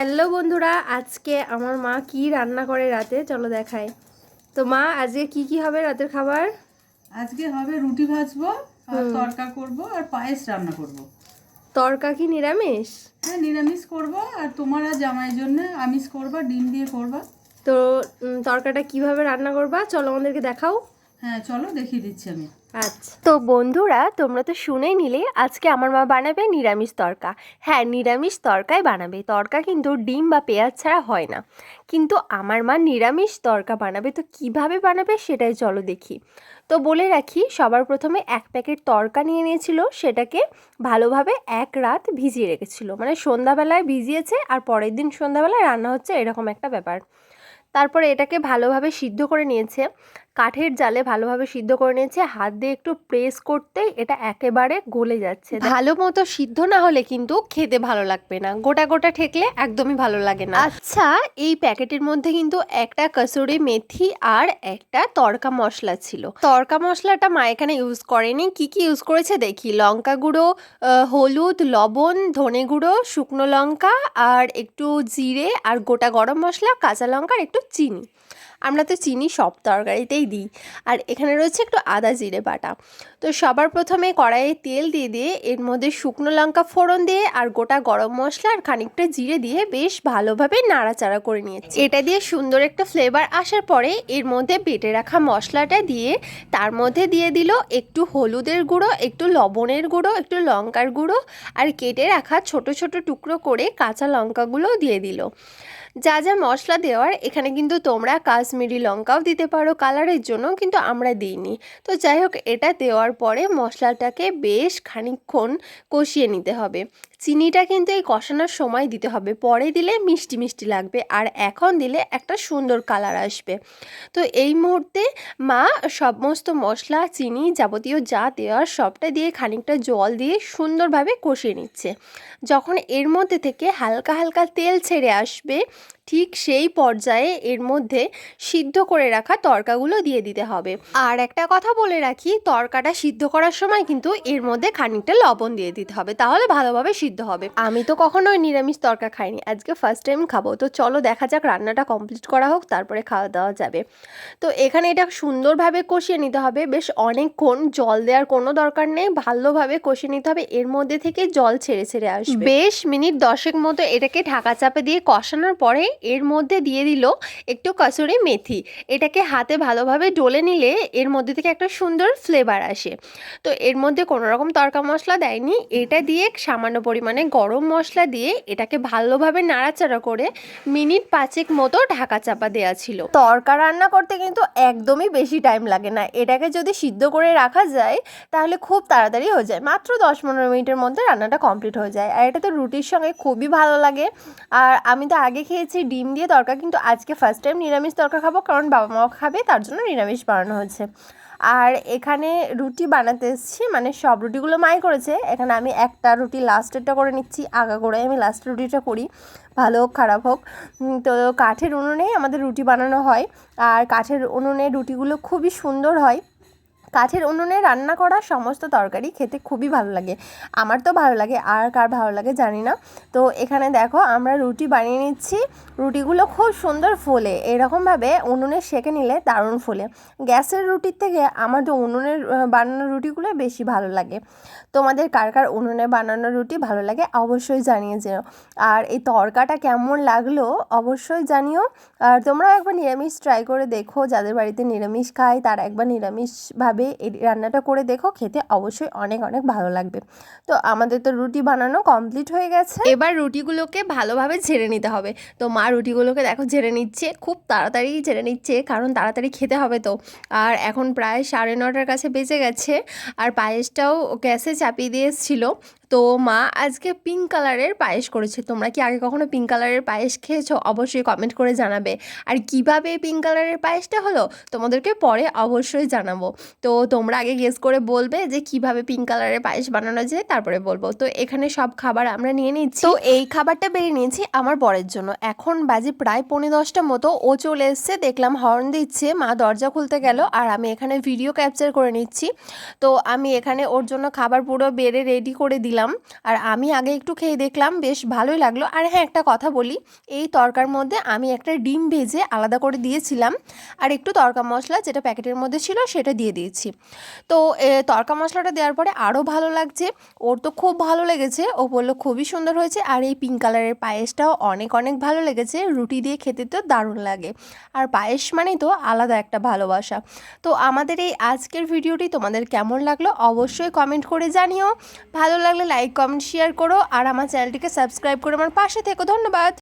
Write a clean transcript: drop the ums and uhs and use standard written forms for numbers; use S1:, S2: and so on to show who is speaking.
S1: Hello বন্ধুরা, আজকে আমার মা কি রান্না করে রাতে চলো দেখাই। তো মা, আজকে কি হবে রাতের খাবার?
S2: আজকে হবে রুটি ভাজবো আর তড়কা করব আর পায়েস রান্না করব।
S1: তরকা কি নিরামিষ?
S2: হ্যাঁ, নিরামিষ করব। আর তোমার আর জামাইয়ের জন্য আমিষ করবা, ডিম দিয়ে করবা।
S1: তো তরকাটা কিভাবে রান্না করবা চলো আমাদেরকে দেখাও।
S2: হ্যাঁ চলো দেখিয়ে দিচ্ছি আমি।
S1: আচ্ছা, তো বন্ধুরা তোমরা তো শুনেই নিলে আজকে আমার মা বানাবে নিরামিষ তরকা। হ্যাঁ, নিরামিষ তরকাই বানাবে। তরকা কিন্তু ডিম বা পেঁয়াজ ছাড়া হয় না। কিন্তু আমার মা নিরামিষ তরকা বানাবে, তো কিভাবে বানাবে সেটাই চলো দেখি। তো বলে রাখি, সবার প্রথমে 1 প্যাকেট তরকা নিয়ে নিয়েছিল, সেটাকে ভালোভাবে 1 রাত ভিজিয়ে রেখেছিল। মানে সন্ধ্যাবেলায় ভিজিয়েছে আর পরের দিন সন্ধ্যাবেলায় রান্না হচ্ছে, এরকম একটা ব্যাপার। তারপরে এটাকে ভালোভাবে সিদ্ধ করে নিয়েছে, কাঠের জালে ভালোভাবে সিদ্ধ করে নিয়েছে। হাত দিয়ে একটু প্রেস করতেই এটা একেবারে গলে যাচ্ছে। ভালো মতো সিদ্ধ না হলে কিন্তু খেতে ভালো লাগবে না, গোটা গোটা ঠেকলে একদমই ভালো লাগে না। আচ্ছা, এই প্যাকেটের মধ্যে কিন্তু একটা কসুরি মেথি আর একটা তড়কা মশলা ছিল। তড়কা মশলাটা মা এখানে ইউজ করেনি। কি ইউজ করেছে দেখি: লঙ্কা গুঁড়ো, হলুদ, লবণ, ধনে গুঁড়ো, শুকনো লঙ্কা আর একটু জিরে আর গোটা গরম মশলা, কাঁচা লঙ্কা আর একটু চিনি। আমরা তো চিনি সব তরকারিতেই দিই। আর এখানে রয়েছে একটু আদা জিরে বাটা। তো সবার প্রথমে কড়াইয়ে তেল দিয়ে এর মধ্যে শুকনো লঙ্কা ফোড়ন দিয়ে আর গোটা গরম মশলা আর খানিকটা জিরে দিয়ে বেশ ভালোভাবে নাড়াচাড়া করে নিয়েছি। এটা দিয়ে সুন্দর একটা ফ্লেভার আসার পরে এর মধ্যে বেটে রাখা মশলাটা দিয়ে তার মধ্যে দিয়ে দিল একটু হলুদের গুঁড়ো, একটু লবণের গুঁড়ো, একটু লঙ্কার গুঁড়ো আর কেটে রাখা ছোট ছোট টুকরো করে কাঁচা লঙ্কাগুলো দিয়ে দিল। যা যা মশলা দেওয়ার এখানে কিন্তু তোমরা কাশ্মীরি লঙ্কাও দিতে পারো কালারের জন্য, কিন্তু আমরা দিইনি। তো যাই হোক, এটা দেওয়ার পরে মশলাটাকে বেশ খানিকক্ষণ কষিয়ে নিতে হবে। চিনিটা কিন্তু এই কষানোর সময় দিতে হবে, পরে দিলে মিষ্টি মিষ্টি লাগবে আর এখন দিলে একটা সুন্দর কালার আসবে। তো এই মুহূর্তে মা সমস্ত মশলা, চিনি, যাবতীয় যা দেওয়ার সবটা দিয়ে খানিকটা জল দিয়ে সুন্দরভাবে কষিয়ে নিচ্ছে। যখন এর মধ্যে থেকে হালকা হালকা তেল ছেড়ে আসবে, ঠিক সেই পর্যায়ে এর মধ্যে সিদ্ধ করে রাখা তরকাগুলো দিয়ে দিতে হবে। আর একটা কথা বলে রাখি, তরকাটা সিদ্ধ করার সময় কিন্তু এর মধ্যে খানিকটা লবণ দিয়ে দিতে হবে, তাহলে ভালোভাবে সিদ্ধ হবে। আমি তো কখনোই নিরামিষ তরকা খাইনি, আজকে ফার্স্ট টাইম খাবো। তো চলো দেখা যাক, রান্নাটা কমপ্লিট করা হোক, তারপরে খাওয়া দাওয়া যাবে। তো এখানে এটা সুন্দরভাবে কষিয়ে নিতে হবে বেশ অনেকক্ষণ। জল দেওয়ার কোনো দরকার নেই, ভালোভাবে কষিয়ে নিতে হবে। এর মধ্যে থেকে জল ছেড়ে ছেড়ে আসবে। বেশ মিনিট 10 মতো এটাকে ঢাকা চাপা দিয়ে কষানোর পরে এর মধ্যে দিয়ে দিল একটু কসুরি মেথি। এটাকে হাতে ভালোভাবে ডলে নিলে এর মধ্যে থেকে একটা সুন্দর ফ্লেভার আসে। তো এর মধ্যে কোনো রকম তড়কা মশলা দেয়নি, এটা দিয়ে সামান্য পরিমাণে গরম মশলা দিয়ে এটাকে ভালোভাবে নাড়াচাড়া করে মিনিট 5 মতো ঢাকা চাপা দেওয়া ছিল। তড়কা রান্না করতে কিন্তু একদমই বেশি টাইম লাগে না, এটাকে যদি সিদ্ধ করে রাখা যায় তাহলে খুব তাড়াতাড়ি হয়ে যায়। মাত্র 10-15 মিনিটের মধ্যে রান্নাটা কমপ্লিট হয়ে যায়। আর এটা তো রুটির সঙ্গে খুবই ভালো লাগে। আর আমি তো আগে খেয়েছি ডিম দিয়ে তরকা, কিন্তু আজকে ফার্স্ট টাইম নিরামিষ তরকা খাবো, কারণ বাবা মাও খাবে, তার জন্য নিরামিষ বানানো হচ্ছে। আর এখানে রুটি বানাতে এসেছি, মানে সব রুটিগুলো মাই করেছে। এখানে আমি একটা রুটি লাস্টেরটা করে নিচ্ছি, আগাগোড়ায় আমি লাস্টের রুটিটা করি, ভালো হোক খারাপ হোক। তো কাঠের উনুনেই আমাদের রুটি বানানো হয়, আর কাঠের উনুনে রুটিগুলো খুবই সুন্দর হয়। কাঠের উনুনে রান্না করা সমস্ত তরকারি খেতে খুবই ভালো লাগে, আমার তো ভালো লাগে, আর কার ভালো লাগে জানি না। তো এখানে দেখো আমরা রুটি বানিয়ে নিচ্ছি, রুটিগুলো খুব সুন্দর ফোলে, এরকমভাবে উনুনে সেঁকে নিলে দারুণ ফোলে। গ্যাসের রুটির থেকে আমার তো উনুনের বানানো রুটিগুলো বেশি ভালো লাগে। তোমাদের কার কার উনুনে বানানো রুটি ভালো লাগে অবশ্যই জানিয়ে যেও। আর এই তরকাটা কেমন লাগলো অবশ্যই জানিও। আর তোমরা একবার নিরামিষ ট্রাই করে দেখো, যাদের বাড়িতে নিরামিষ খায় তারা একবার নিরামিষভাবে এই রান্নাটা করে দেখো, খেতে অবশ্যই অনেক অনেক ভালো লাগবে। তো আমাদের তো রুটি বানানো কমপ্লিট হয়ে গেছে, এবার রুটিগুলোকে ভালোভাবে ঝেড়ে নিতে হবে। তো মা রুটিগুলোকে দেখো ঝেড়ে নিচ্ছে, খুব তাড়াতাড়ি ঝেড়ে নিচ্ছে, কারণ তাড়াতাড়ি খেতে হবে তো। আর এখন প্রায় 9:30 কাছে বেজে গেছে, আর পায়েসটাও গ্যাসে চাপিয়ে দিয়ে এসেছিলো। তো মা আজকে পিঙ্ক কালারের পায়েস করেছে। তোমরা কি আগে কখনো পিঙ্ক কালারের পায়েস খেয়েছো অবশ্যই কমেন্ট করে জানাবে। আর কিভাবে পিঙ্ক কালারের পায়েসটা হলো তোমাদেরকে পরে অবশ্যই জানাবো। তো তোমরা আগে গেস করে বলবে যে কিভাবে পিঙ্ক কালারের পায়েস বানানো যায়, তারপরে বলবো। তো এখানে সব খাবার আমরা নিয়ে নিচ্ছি। তো এই খাবারটা বেড়ে নিয়েছি আমার বরের জন্য। এখন বাজে প্রায় 10:45 মতো, ও চলে এসছে, দেখলাম হর্ন দিচ্ছে, মা দরজা খুলতে গেল আর আমি এখানে ভিডিও ক্যাপচার করে নিচ্ছি। তো আমি এখানে ওর জন্য খাবার পুরো বেড়ে রেডি করে দিলাম। দিয়েছিলাম। আর আমি আগে একটু খেয়ে দেখলাম, বেশ ভালোই লাগলো। আর হ্যাঁ, একটা কথা বলি, এই তরকার মধ্যে আমি একটা ডিম ভেজে আলাদা করে দিয়েছিলাম, আর একটু তড়কা মশলা যেটা প্যাকেটের মধ্যে ছিল সেটা দিয়ে দিয়েছি। তো তড়কা মশলাটা দেওয়ার পরে আরও ভালো লাগছে। ওর তো খুব ভালো লেগেছে, ও বললো খুবই সুন্দর হয়েছে। আর এই পিঙ্ক কালারের পায়েসটাও অনেক অনেক ভালো লেগেছে, রুটি দিয়ে খেতে তো দারুণ লাগে। আর পায়েস মানেই তো আলাদা একটা ভালোবাসা। তো আমাদের এই আজকের ভিডিওটি তোমাদের কেমন লাগলো অবশ্যই কমেন্ট করে জানিও। ভালো লাগলে লাইক কমেন্ট শেয়ার করো, আর আমার চ্যানেলটিকে সাবস্ক্রাইব করে আমার পাশে থেকো। ধন্যবাদ।